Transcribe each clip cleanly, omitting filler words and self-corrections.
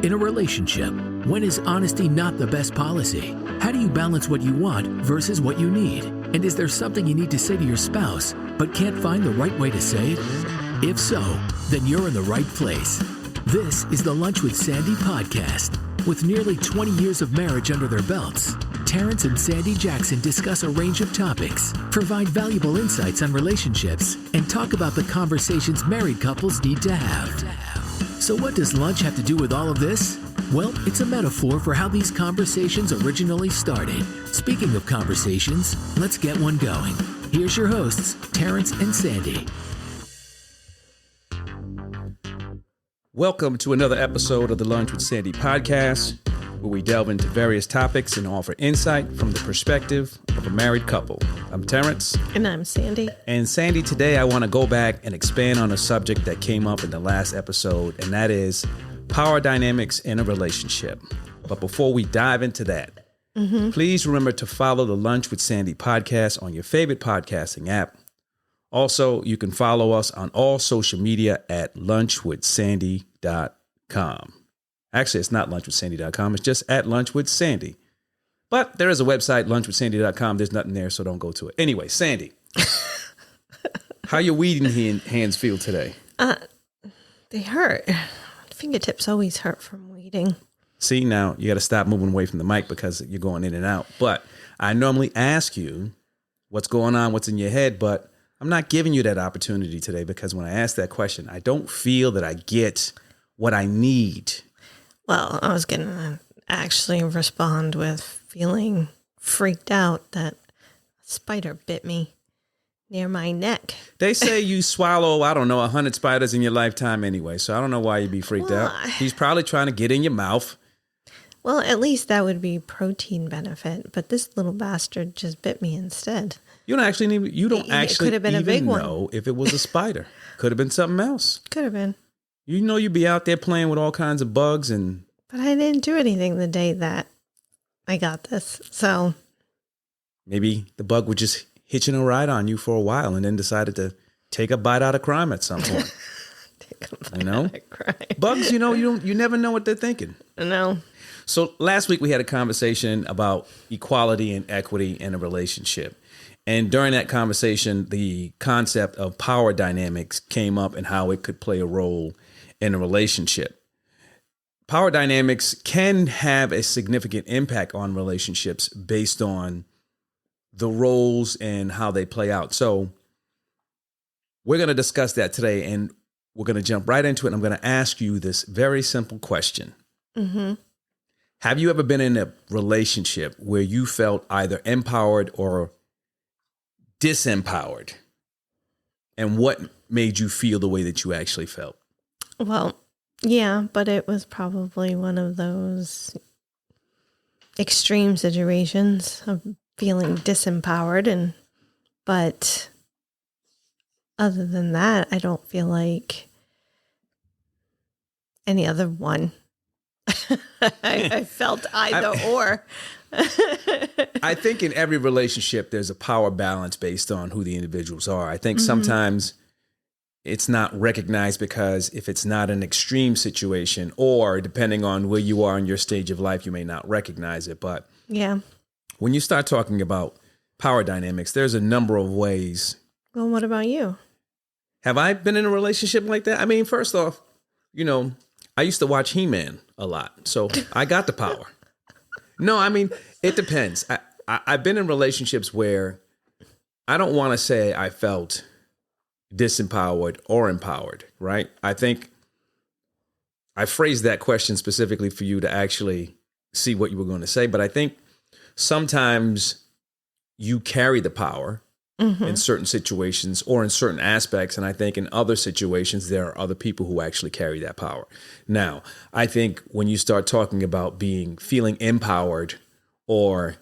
In a relationship, when is honesty not the best policy? How do you balance what you want versus what you need? And is there something you need to say to your spouse, but can't find the right way to say it? If so, then you're in the right place. This is the Lunch with Sandy podcast. With nearly 20 years of marriage under their belts, Terrance and Sandy Jackson discuss a range of topics, provide valuable insights on relationships, and talk about the conversations married couples need to have. So what does lunch have to do with all of this? Well, it's a metaphor for how these conversations originally started. Speaking of conversations, let's get one going. Here's your hosts, Terrance and Sandy. Welcome to another episode of the Lunch with Sandy podcast, where we delve into various topics and offer insight from the perspective of a married couple. I'm Terrance. And I'm Sandy. And Sandy, today I want to go back and expand on a subject that came up in the last episode, and that is power dynamics in a relationship. But before we dive into that, please remember to follow the Lunch with Sandy podcast on your favorite podcasting app. Also, you can follow us on all social media at lunchwithsandy.com. Actually, it's not lunchwithsandy.com. It's just at lunchwithsandy. But there is a website, lunchwithsandy.com. There's nothing there, so don't go to it. Anyway, Sandy, how your weeding hands feel today? They hurt. Fingertips always hurt from weeding. See, now you got to stop moving away from the mic because you're going in and out. But I normally ask you what's going on, what's in your head, but I'm not giving you that opportunity today because when I ask that question, I don't feel that I get what I need. Well, I was going to actually respond with feeling freaked out that a spider bit me near my neck. They say you swallow, 100 spiders in your lifetime anyway, so I don't know why you'd be freaked out. He's probably trying to get in your mouth. Well, at least that would be protein benefit, but this little bastard just bit me instead. You don't actually could have been a big one. Know if it was a spider. Could have been something else. Could have been. You know you'd be out there playing with all kinds of bugs and... But I didn't do anything the day that I got this, so... Maybe the bug was just hitching a ride on you for a while and then decided to take a bite out of crime at some point. Take a bite out of crime. Bugs, you never know what they're thinking. No. So last week we had a conversation about equality and equity in a relationship. And during that conversation, the concept of power dynamics came up and how it could play a role in a relationship. Power dynamics can have a significant impact on relationships based on the roles and how they play out. So we're going to discuss that today, and we're going to jump right into it. I'm going to ask you this very simple question. Mm-hmm. Have you ever been in a relationship where you felt either empowered or disempowered? And what made you feel the way that you actually felt? Well, yeah, but it was probably one of those extreme situations of feeling disempowered. But other than that, I don't feel like any other one. I felt either or. I think in every relationship, there's a power balance based on who the individuals are. I think sometimes it's not recognized because if it's not an extreme situation or depending on where you are in your stage of life, you may not recognize it. But yeah, when you start talking about power dynamics, there's a number of ways. Well, what about you? Have I been in a relationship like that? I mean, first off, I used to watch He-Man a lot, so I got the power. No, I mean, it depends. I've been in relationships where I don't want to say I felt disempowered or empowered, right? I think I phrased that question specifically for you to actually see what you were going to say. But I think sometimes you carry the power in certain situations or in certain aspects. And I think in other situations, there are other people who actually carry that power. Now, I think when you start talking about feeling empowered or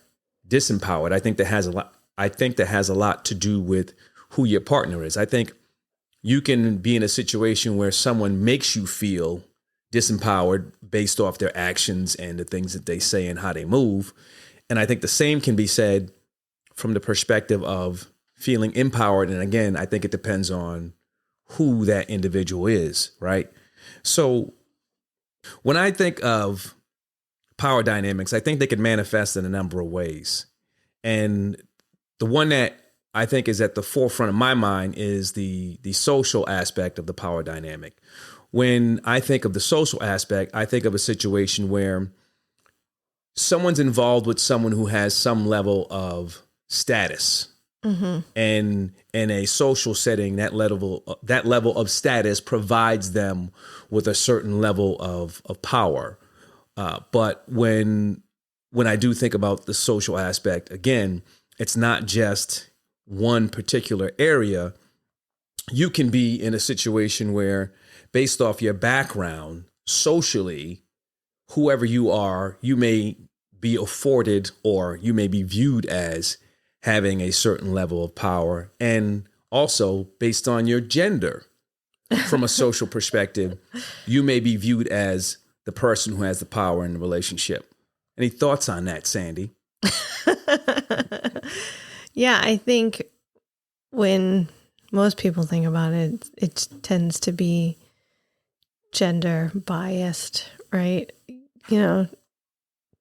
disempowered, I think that has a lot to do with who your partner is. I think you can be in a situation where someone makes you feel disempowered based off their actions and the things that they say and how they move. And I think the same can be said from the perspective of feeling empowered. And again, I think it depends on who that individual is, right? So When I think of power dynamics, I think they could manifest in a number of ways. And the one that I think is at the forefront of my mind is the social aspect of the power dynamic. When I think of the social aspect, I think of a situation where someone's involved with someone who has some level of status. Mm-hmm. And in a social setting, that level of status provides them with a certain level of power. But when I do think about the social aspect, again, it's not just one particular area. You can be in a situation where, based off your background, socially, whoever you are, you may be afforded or you may be viewed as having a certain level of power. And also based on your gender, from a social perspective, you may be viewed as the person who has the power in the relationship. Any thoughts on that, Sandy? Yeah, I think when most people think about it, it tends to be gender biased, right? You know,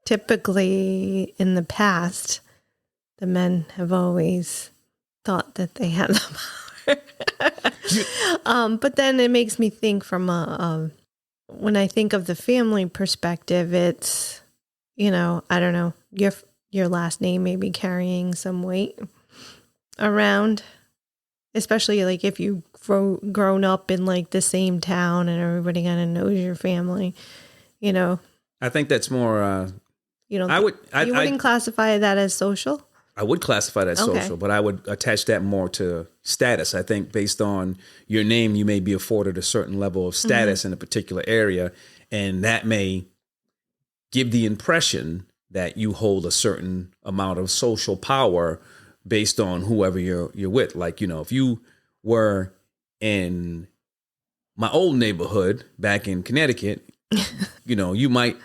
typically in the past, the men have always thought that they had the power. But then it makes me think from when I think of the family perspective, it's, you know, I don't know, your last name may be carrying some weight around, especially like if you've grown up in like the same town and everybody kind of knows your family, you know. I think that's more. You wouldn't classify that as social? I would classify that as social, but I would attach that more to status. I think based on your name, you may be afforded a certain level of status in a particular area, and that may give the impression that you hold a certain amount of social power based on whoever you're with. Like, you know, if you were in my old neighborhood back in Connecticut, you know, you might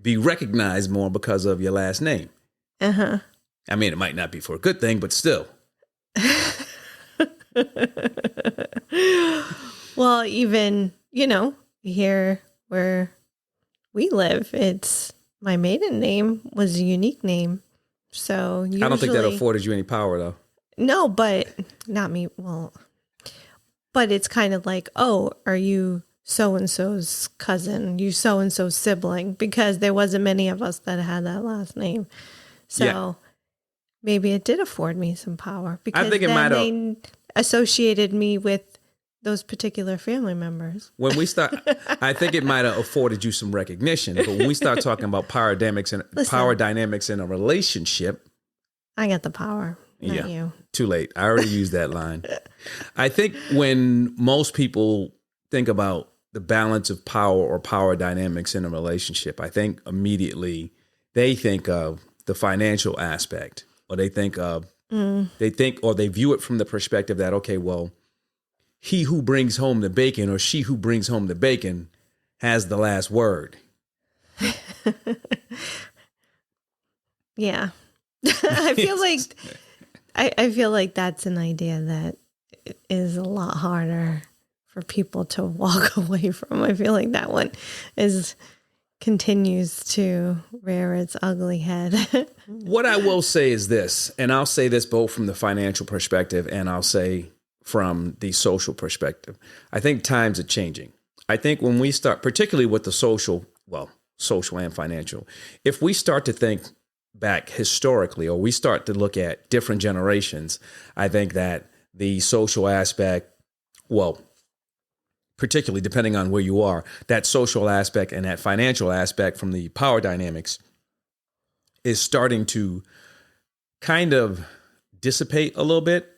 be recognized more because of your last name. Uh-huh. I mean, it might not be for a good thing, but still. Well, even, you know, here where we live, it's my maiden name was a unique name. So usually, I don't think that afforded you any power, though. No, but not me. Well, but it's kind of like, oh, are you so-and-so's cousin? You so-and-so's sibling? Because there wasn't many of us that had that last name. So maybe it did afford me some power because I think they associated me with those particular family members. When we start, I think it might have afforded you some recognition. But when we start talking about power dynamics in a relationship, I got the power. Not you. Too late. I already used that line. I think when most people think about the balance of power or power dynamics in a relationship, I think immediately they think of the financial aspect, or they think of they view it from the perspective that, okay, well, he who brings home the bacon or she who brings home the bacon has the last word. Yeah. I feel like that's an idea that is a lot harder for people to walk away from. I feel like that one continues to rear its ugly head. What I will say is this, and I'll say this both from the financial perspective and I'll say from the social perspective. I think times are changing. I think when we start, particularly with the social and financial, if we start to think back historically, or we start to look at different generations, I think that the social aspect, particularly depending on where you are, that social aspect and that financial aspect from the power dynamics is starting to kind of dissipate a little bit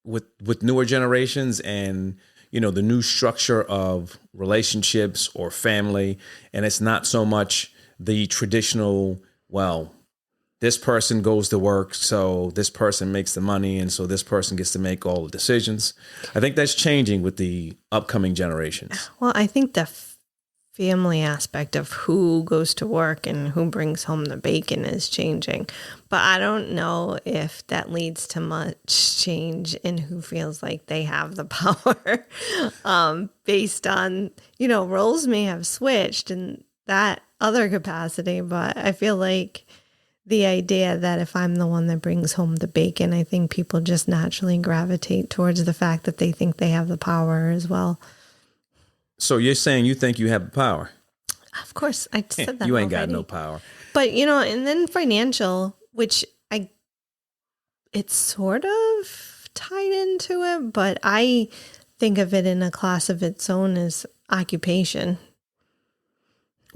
with newer generations and, you know, the new structure of relationships or family. And it's not so much the traditional, this person goes to work, so this person makes the money, and so this person gets to make all the decisions. I think that's changing with the upcoming generations. Well, I think the family aspect of who goes to work and who brings home the bacon is changing. But I don't know if that leads to much change in who feels like they have the power based on, you know, roles may have switched and that other capacity, but I feel like the idea that if I'm the one that brings home the bacon, I think people just naturally gravitate towards the fact that they think they have the power as well. So you're saying you think you have the power? Of course, I said that. You ain't already. got no power. But, and then financial, which it's sort of tied into it, but I think of it in a class of its own as occupation.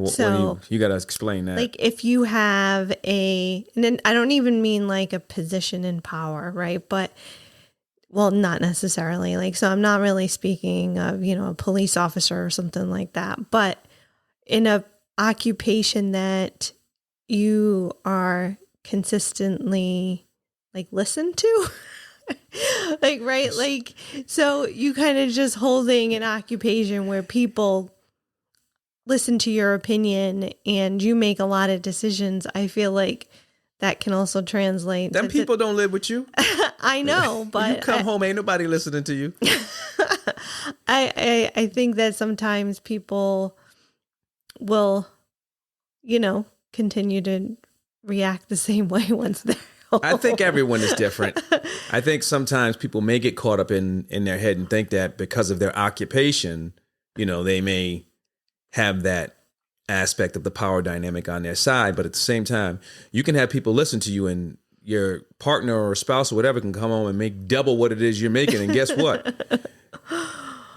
So you got to explain that. Like if you have and then I don't even mean like a position in power, right? But, well, not necessarily. Like, so I'm not really speaking of, a police officer or something like that, but in a occupation that you are consistently like listened to, like, right? Like, so you kind of just holding an occupation where people listen to your opinion and you make a lot of decisions. I feel like that can also translate. Them people don't live with you. I know, but you come home, ain't nobody listening to you. I think that sometimes people will, continue to react the same way once they're home. I think everyone is different. I think sometimes people may get caught up in their head and think that because of their occupation, they may have that aspect of the power dynamic on their side. But at the same time, you can have people listen to you and your partner or spouse or whatever can come home and make double what it is you're making. And guess what?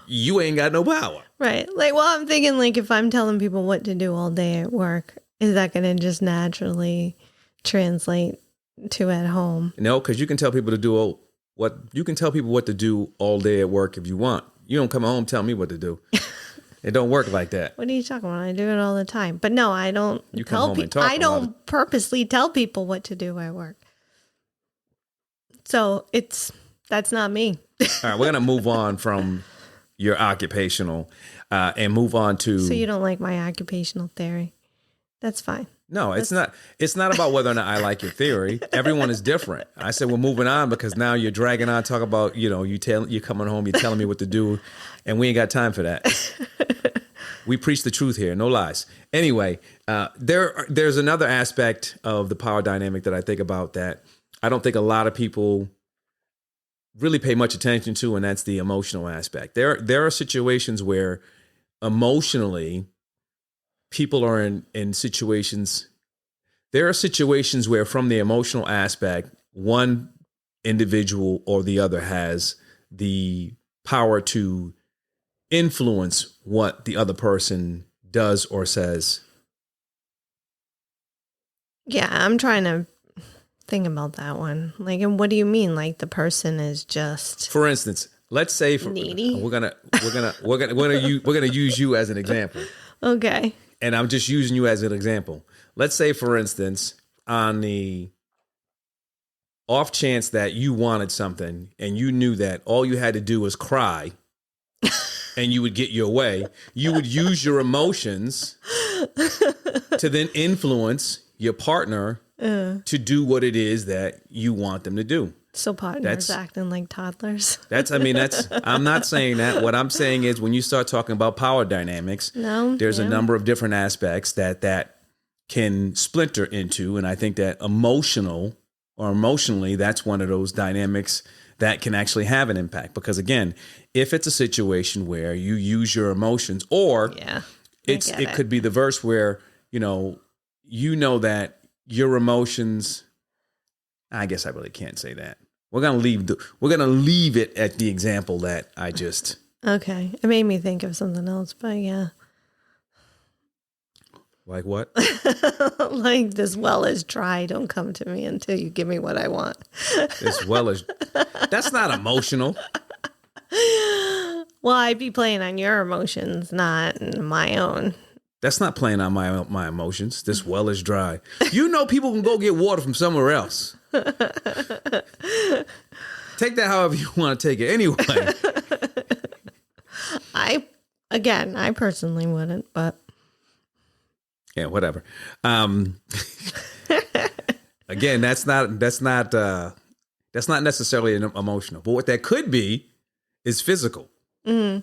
You ain't got no power. Right. Like, well, I'm thinking like if I'm telling people what to do all day at work, is that going to just naturally translate to at home? No, because you can tell people what to do all day at work if you want. You don't come home and tell me what to do. It don't work like that. What are you talking about? I do it all the time. But no, I don't. You come home and talk. I don't purposely tell people what to do at work. So that's not me. All right, we're gonna move on from your occupational and move on to. So you don't like my occupational theory? That's fine. No, it's not. It's not about whether or not I like your theory. Everyone is different. I said we're moving on because now you're dragging on, talk about you're coming home, you're telling me what to do, and we ain't got time for that. We preach the truth here, no lies. Anyway, there's another aspect of the power dynamic that I think about that I don't think a lot of people really pay much attention to, and that's the emotional aspect. There are situations where emotionally people are in situations. There are situations where from the emotional aspect, one individual or the other has the power to influence what the other person does or says. Yeah, I'm trying to think about that one. Like, and what do you mean? Like the person is just, for instance, let's say needy. We're gonna use you as an example. Okay. And I'm just using you as an example. Let's say, for instance, on the off chance that you wanted something and you knew that all you had to do was cry and you would get your way, you would use your emotions to then influence your partner to do what it is that you want them to do. So partners acting like toddlers. I'm not saying that. What I'm saying is when you start talking about power dynamics, there's a number of different aspects that can splinter into. And I think that emotionally, that's one of those dynamics that can actually have an impact. Because again, if it's a situation where you use your emotions or it could be the verse where, you know that your emotions, I guess I really can't say that. We're gonna leave it at the example that I just. Okay, it made me think of something else, but yeah. Like what? Like this well is dry. Don't come to me until you give me what I want. This well is. That's not emotional. Well, I'd be playing on your emotions, not my own. That's not playing on my emotions. This well is dry. People can go get water from somewhere else. Take that however you want to take it. Anyway. I personally wouldn't, but. Yeah, whatever. Again, that's not necessarily emotional. But what that could be is physical. Mm-hmm.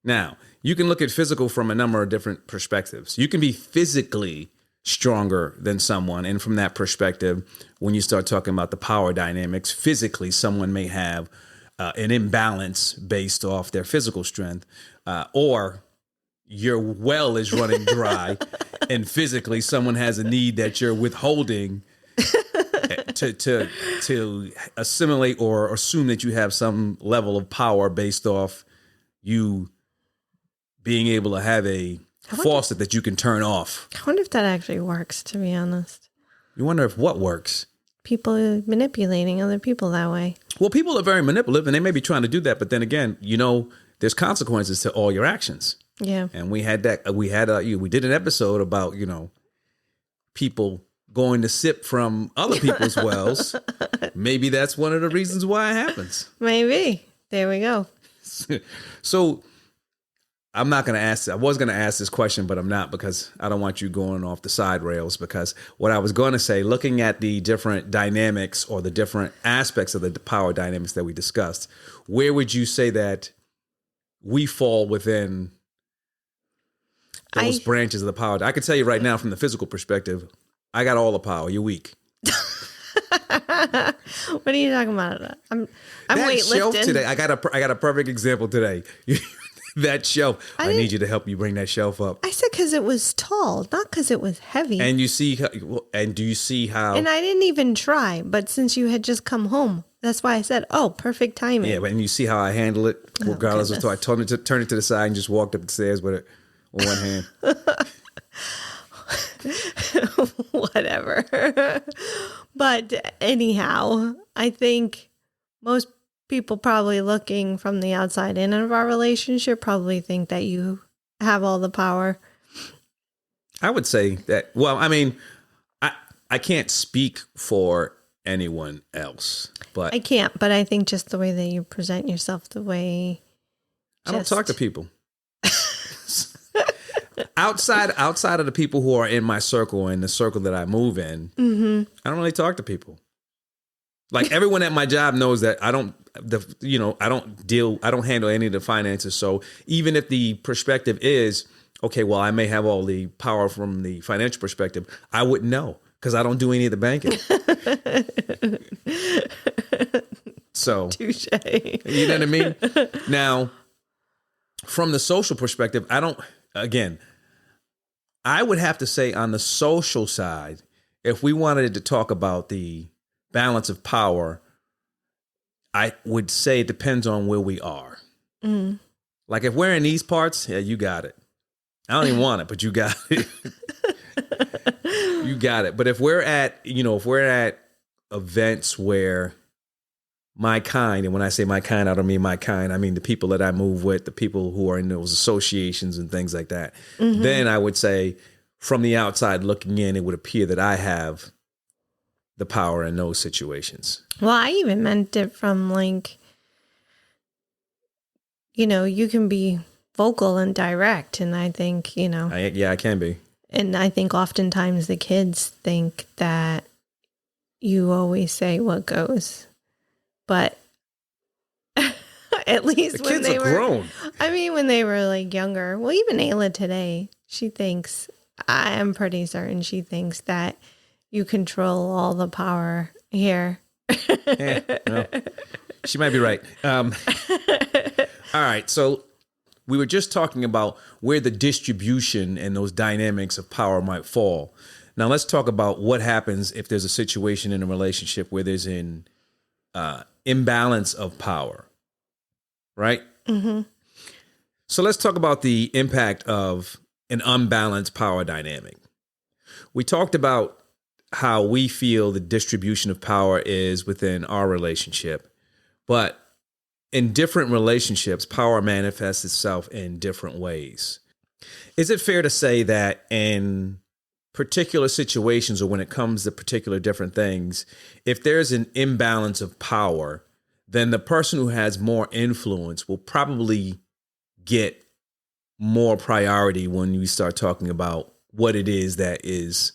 Now, you can look at physical from a number of different perspectives. You can be physically stronger than someone. And from that perspective, when you start talking about the power dynamics, physically, someone may have an imbalance based off their physical strength, or your well is running dry and physically someone has a need that you're withholding to assimilate or assume that you have some level of power based off you being able to have a faucet that you can turn off. I wonder if that actually works, to be honest. You wonder if what works? People are manipulating other people that way. Well, people are very manipulative and they may be trying to do that. But then again, there's consequences to all your actions. Yeah. And we did an episode about, people going to sip from other people's wells. Maybe that's one of the reasons why it happens. Maybe. There we go. So I'm not going to ask. I was going to ask this question, but I'm not, because I don't want you going off the side rails. Because what I was going to say, looking at the different dynamics or the different aspects of the power dynamics that we discussed, where would you say that we fall within those branches of the power? I can tell you right now, from the physical perspective, I got all the power. You're weak. What are you talking about? I'm that weightlifting shelf today. I got a perfect example today. That shelf. I need you to help you bring that shelf up. I said because it was tall, not because it was heavy. And do you see how? And I didn't even try, but since you had just come home, that's why I said, "Oh, perfect timing." Yeah, but and you see how I handle it, regardless of. I told him to turn it to the side and just walked up the stairs with it with one hand. Whatever. But anyhow, I think most people probably looking from the outside in of our relationship probably think that you have all the power. I would say that. Well, I mean, I can't speak for anyone else, but I can't. But I think just the way that you present yourself, the way I don't talk to people. Outside of the people who are in my circle and the circle that I move in, I don't really talk to people. Like everyone at my job knows that I don't handle any of the finances. So even if the perspective is, okay, well, I may have all the power from the financial perspective, I wouldn't know because I don't do any of the banking. So, touche. You know what I mean? Now, from the social perspective, I would have to say on the social side, if we wanted to talk about the balance of power, I would say it depends on where we are. Mm. Like if we're in these parts, yeah, you got it. I don't even want it, but you got it. You got it. But if we're at events where my kind, and when I say my kind, I don't mean my kind, I mean the people that I move with, the people who are in those associations and things like that, then I would say from the outside looking in, it would appear that I have the power in those situations. Well, I even meant it from you can be vocal and direct. And I think, I can be. And I think oftentimes the kids think that you always say what goes. But at least the when kids they are were grown. I mean, when they were younger, well, even Ayla today, she thinks, I am pretty certain she thinks that you control all the power here. Yeah, well, she might be right. All right. So we were just talking about where the distribution and those dynamics of power might fall. Now let's talk about what happens if there's a situation in a relationship where there's an imbalance of power, right? Mm-hmm. So let's talk about the impact of an unbalanced power dynamic. We talked about how we feel the distribution of power is within our relationship, but in different relationships, power manifests itself in different ways. Is it fair to say that in particular situations or when it comes to particular different things, if there's an imbalance of power, then the person who has more influence will probably get more priority when you start talking about what it is that is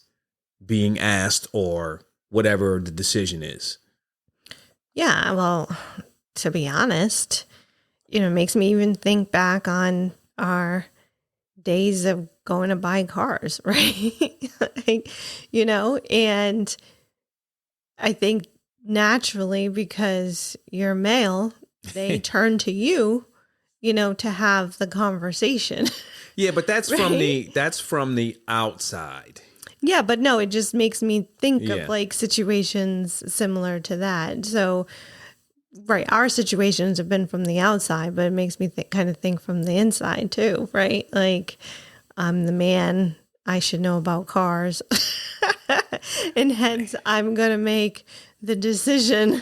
being asked or whatever the decision is? Yeah, well, to be honest, it makes me even think back on our days of going to buy cars, right? Like, and I think naturally, because you're male, they turn to you, to have the conversation. Yeah, but that's right? from the outside. Yeah, but no, it just makes me think Yeah. of like situations similar to that. So, right, our situations have been from the outside, but it makes me kind of think from the inside too, right? Like, I'm the man, I should know about cars. And hence, I'm going to make the decision.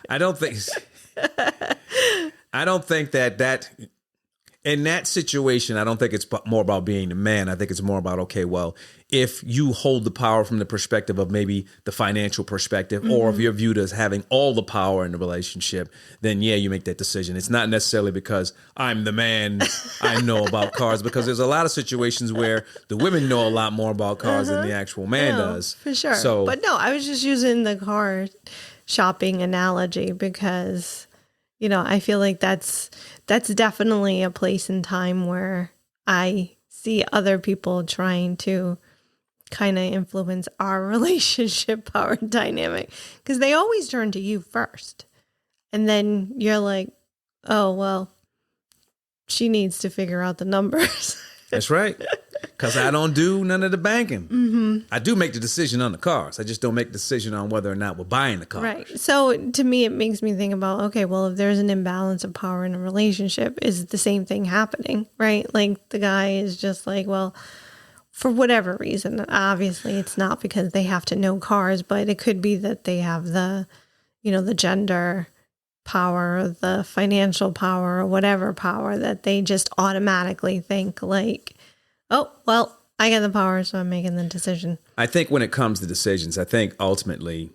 I don't think that in that situation, I don't think it's more about being the man. I think it's more about, okay, well, if you hold the power from the perspective of maybe the financial perspective, or if you're viewed as having all the power in the relationship, then yeah, you make that decision. It's not necessarily because I'm the man, I know about cars, because there's a lot of situations where the women know a lot more about cars than the actual man does. For sure. So, But no, I was just using the car shopping analogy because, I feel like that's definitely a place and time where I see other people trying to kind of influence our relationship power dynamic, because they always turn to you first. And then you're like, oh, well, she needs to figure out the numbers. that's right. Because I don't do none of the banking. I do make the decision on the cars. I just don't make the decision on whether or not we're buying the cars. Right. So to me, it makes me think about, okay, well, if there's an imbalance of power in a relationship, is the same thing happening, right? Like the guy is just like, well, for whatever reason, obviously it's not because they have to know cars, but it could be that they have the, the gender power, the financial power, or whatever power, that they just automatically think like, oh, well, I got the power, so I'm making the decision. I think when it comes to decisions, I think ultimately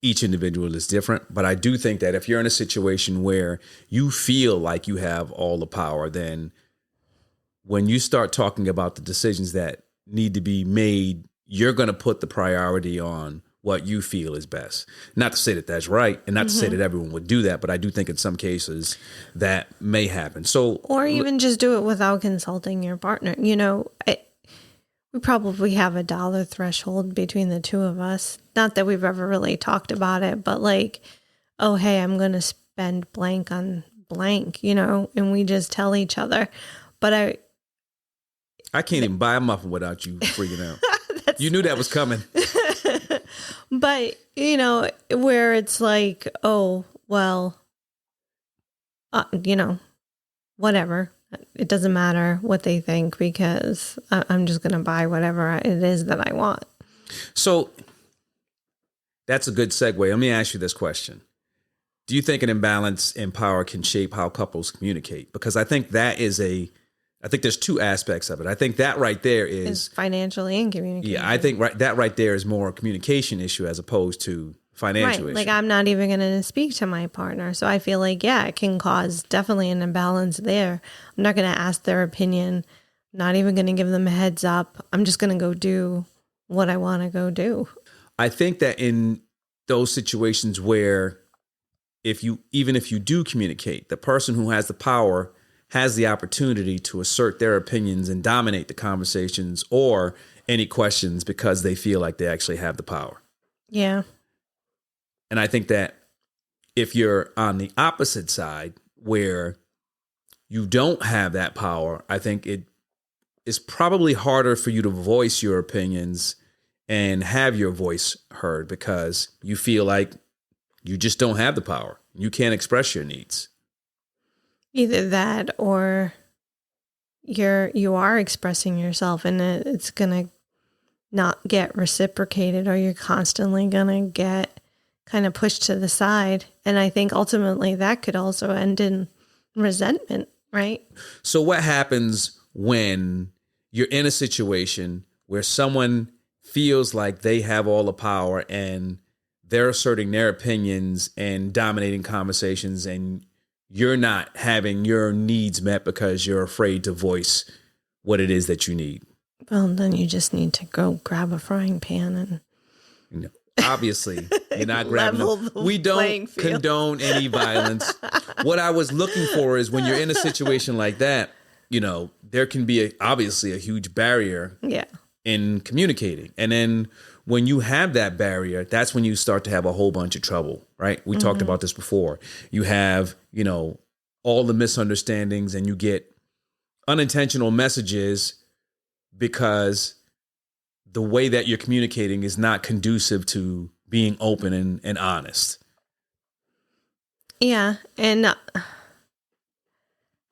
each individual is different. But I do think that if you're in a situation where you feel like you have all the power, then when you start talking about the decisions that need to be made, you're going to put the priority on what you feel is best. Not to say that that's right, and not to say that everyone would do that, but I do think in some cases that may happen. So, or even just do it without consulting your partner. We probably have a dollar threshold between the two of us. Not that we've ever really talked about it, but like, oh, hey, I'm going to spend blank on blank, and we just tell each other. But I can't even buy a muffin without you freaking out. You knew that was coming. But, where it's like, oh, well, whatever. It doesn't matter what they think, because I'm just going to buy whatever it is that I want. So that's a good segue. Let me ask you this question. Do you think an imbalance in power can shape how couples communicate? Because I think I think there's two aspects of it. I think that right there is financially and communication. Yeah, I think that right there is more a communication issue as opposed to financial issue. Like I'm not even going to speak to my partner. So I feel like, yeah, it can cause definitely an imbalance there. I'm not going to ask their opinion. I'm not even going to give them a heads up. I'm just going to go do what I want to go do. I think that in those situations where even if you do communicate, the person who has the power has the opportunity to assert their opinions and dominate the conversations or any questions because they feel like they actually have the power. Yeah. And I think that if you're on the opposite side where you don't have that power, I think it is probably harder for you to voice your opinions and have your voice heard because you feel like you just don't have the power. You can't express your needs. Either that or you are expressing yourself and it's going to not get reciprocated, or you're constantly going to get kind of pushed to the side. And I think ultimately that could also end in resentment, right? So what happens when you're in a situation where someone feels like they have all the power and they're asserting their opinions and dominating conversations, and you're not having your needs met because you're afraid to voice what it is that you need? Well, then you just need to go grab a frying pan and Obviously, you're not grabbing Level them. the We playing don't field. condone any violence. What I was looking for is when you're in a situation like that, there can be obviously a huge barrier Yeah. in communicating. And then when you have that barrier, that's when you start to have a whole bunch of trouble, right? We talked about this before. You have, all the misunderstandings, and you get unintentional messages because the way that you're communicating is not conducive to being open and honest. Yeah. And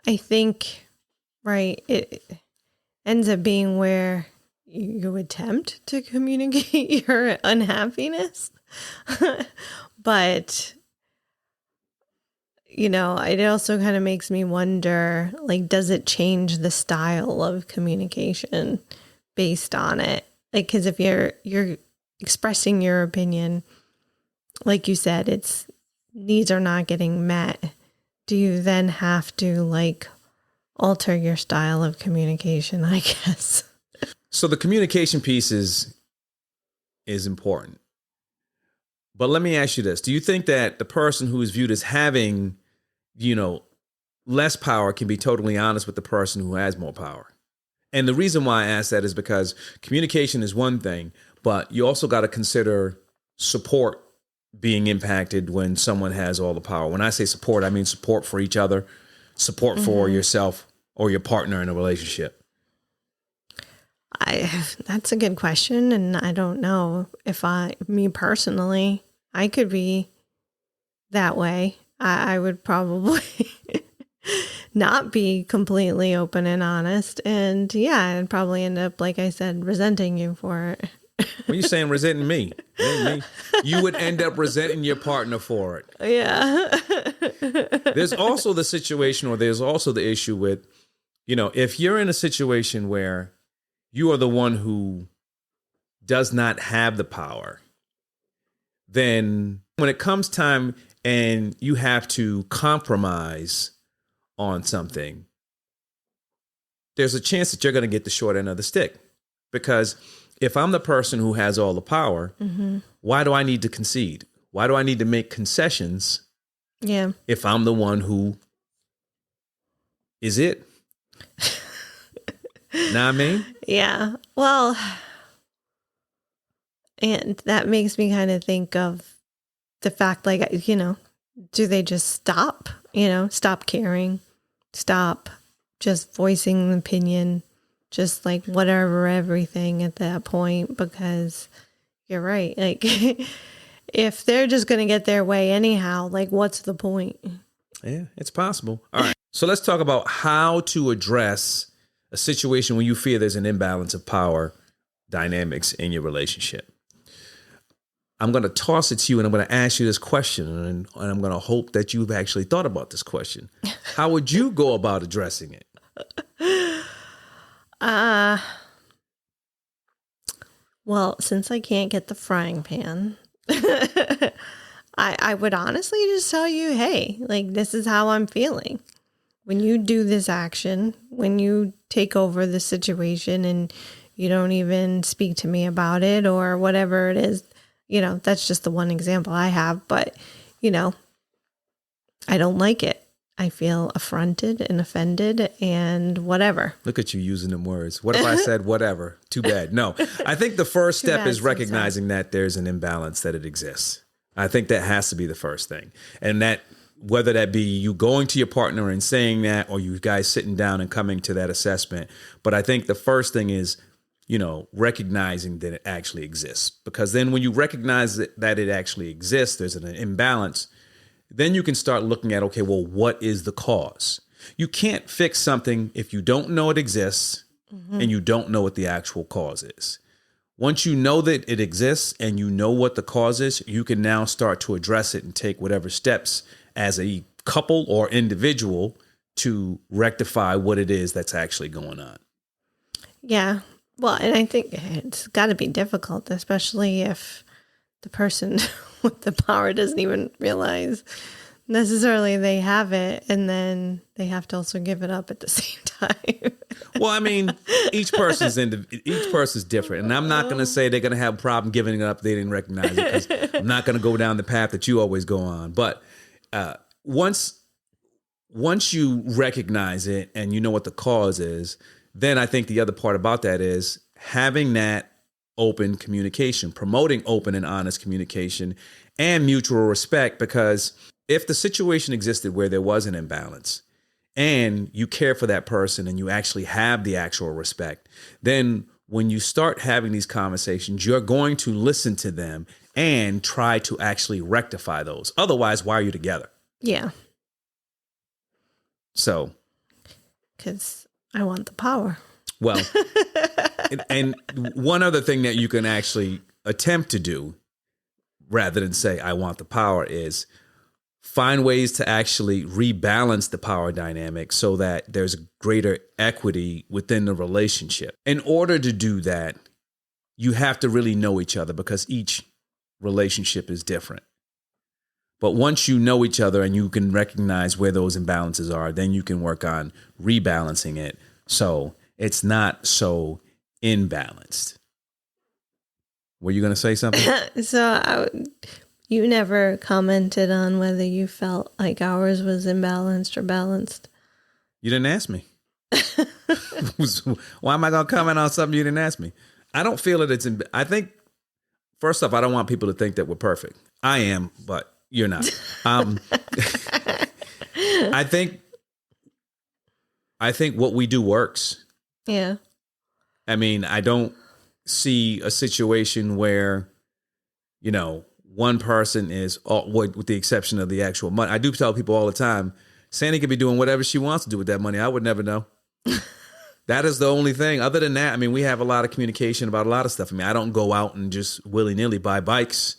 I think, right, it ends up being where you attempt to communicate your unhappiness. But, it also kind of makes me wonder, like, does it change the style of communication based on it? Like, because if you're expressing your opinion, like you said, it's needs are not getting met. Do you then have to like alter your style of communication, I guess? So the communication piece is important. But let me ask you this. Do you think that the person who is viewed as having, less power can be totally honest with the person who has more power? And the reason why I ask that is because communication is one thing, but you also got to consider support being impacted when someone has all the power. When I say support, I mean support for each other, support for yourself or your partner in a relationship. That's a good question. And I don't know if me personally, I could be that way. I would probably not be completely open and honest. And yeah, I'd probably end up, like I said, resenting you for it. When you're saying resenting me, you would end up resenting your partner for it. Yeah. There's also the situation, or there's also the issue with, if you're in a situation where you are the one who does not have the power, then when it comes time and you have to compromise on something, there's a chance that you're going to get the short end of the stick. Because if I'm the person who has all the power, why do I need to concede? Why do I need to make concessions? Yeah. If I'm the one who is it? Know what I mean? Yeah. Well, and that makes me kind of think of the fact, like, do they just stop, stop caring, stop just voicing an opinion, just like whatever, everything at that point? Because you're right. Like, if they're just going to get their way anyhow, like, what's the point? Yeah, it's possible. All right. So let's talk about how to address a situation when you feel there's an imbalance of power dynamics in your relationship. I'm going to toss it to you and I'm going to ask you this question, and I'm going to hope that you've actually thought about this question. How would you go about addressing it? Well, since I can't get the frying pan, I would honestly just tell you, hey, like, this is how I'm feeling. When you do this action, when you take over the situation and you don't even speak to me about it or whatever it is, that's just the one example I have. But, I don't like it. I feel affronted and offended and whatever. Look at you using them words. What if I said whatever? Too bad. No, I think the first step is recognizing that there's an imbalance, that it exists. I think that has to be the first thing. And that, whether that be you going to your partner and saying that, or you guys sitting down and coming to that assessment. But I think the first thing is, recognizing that it actually exists. Because then when you recognize that it actually exists, there's an imbalance, then you can start looking at, okay, well, what is the cause? You can't fix something if you don't know it exists and you don't know what the actual cause is. Once you know that it exists and you know what the cause is, you can now start to address it and take whatever steps as a couple or individual to rectify what it is that's actually going on. Yeah. Well, and I think it's got to be difficult, especially if the person with the power doesn't even realize necessarily they have it and then they have to also give it up at the same time. Well, I mean, each person's different, and I'm not going to say they're going to have a problem giving it up. They didn't recognize it, because I'm not going to go down the path that you always go on. But once you recognize it and you know what the cause is, then I think the other part about that is having that open communication, promoting open and honest communication and mutual respect. Because if the situation existed where there was an imbalance and you care for that person and you actually have the actual respect, then when you start having these conversations, you're going to listen to them and try to actually rectify those. Otherwise, why are you together? Yeah. So. Because I want the power. Well, and one other thing that you can actually attempt to do, rather than say, I want the power, is find ways to actually rebalance the power dynamic so that there's greater equity within the relationship. In order to do that, you have to really know each other, because each relationship is different. But once you know each other and you can recognize where those imbalances are, then you can work on rebalancing it so it's not so imbalanced. Were you going to say something? You never commented on whether you felt like ours was imbalanced or balanced. You didn't ask me. Why am I going to comment on something you didn't ask me? I don't feel that it's I think, first off, I don't want people to think that we're perfect. I am, but you're not. I think what we do works. Yeah. I mean, I don't see a situation where, one person is, with the exception of the actual money. I do tell people all the time, Sandy could be doing whatever she wants to do with that money. I would never know. That is the only thing. Other than that, I mean, we have a lot of communication about a lot of stuff. I mean, I don't go out and just willy-nilly buy bikes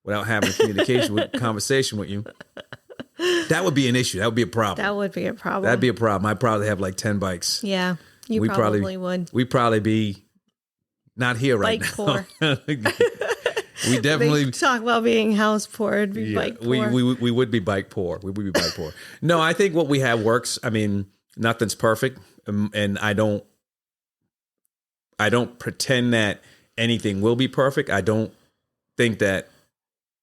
without having a conversation with you. That would be an issue. That would be a problem. That would be a problem. That'd be a problem. I'd probably have like 10 bikes. Yeah, you probably would. We'd probably be not here right Bike now. poor. We definitely they talk about being house poor. It'd be bike poor. We would be bike poor. We would be bike poor. No, I think what we have works. I mean, nothing's perfect, and I don't pretend that anything will be perfect. I don't think that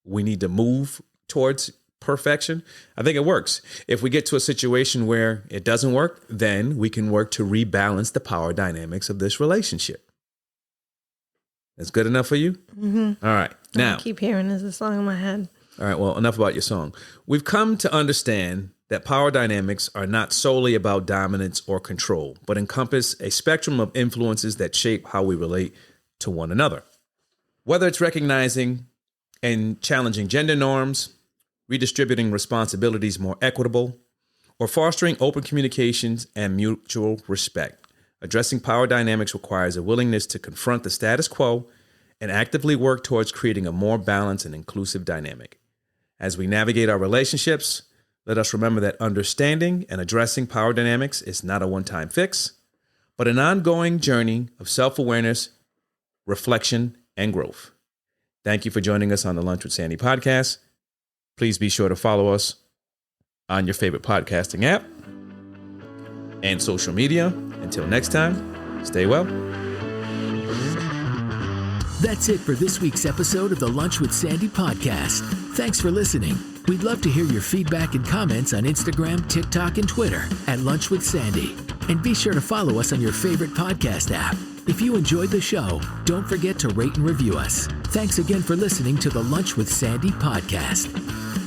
we need to move towards perfection. I think it works. If we get to a situation where it doesn't work, then we can work to rebalance the power dynamics of this relationship. That's good enough for you? Mm-hmm. All right. Now, I keep hearing this song in my head. All right. Well, enough about your song. We've come to understand that power dynamics are not solely about dominance or control, but encompass a spectrum of influences that shape how we relate to one another. Whether it's recognizing and challenging gender norms, redistributing responsibilities more equitable, or fostering open communications and mutual respect. Addressing power dynamics requires a willingness to confront the status quo and actively work towards creating a more balanced and inclusive dynamic. As we navigate our relationships, let us remember that understanding and addressing power dynamics is not a one-time fix, but an ongoing journey of self-awareness, reflection, and growth. Thank you for joining us on the Lunch with Sandy podcast. Please be sure to follow us on your favorite podcasting app and social media. Until next time, stay well. That's it for this week's episode of the Lunch with Sandy podcast. Thanks for listening. We'd love to hear your feedback and comments on Instagram, TikTok, and Twitter at Lunch with Sandy. And be sure to follow us on your favorite podcast app. If you enjoyed the show, don't forget to rate and review us. Thanks again for listening to the Lunch with Sandy podcast.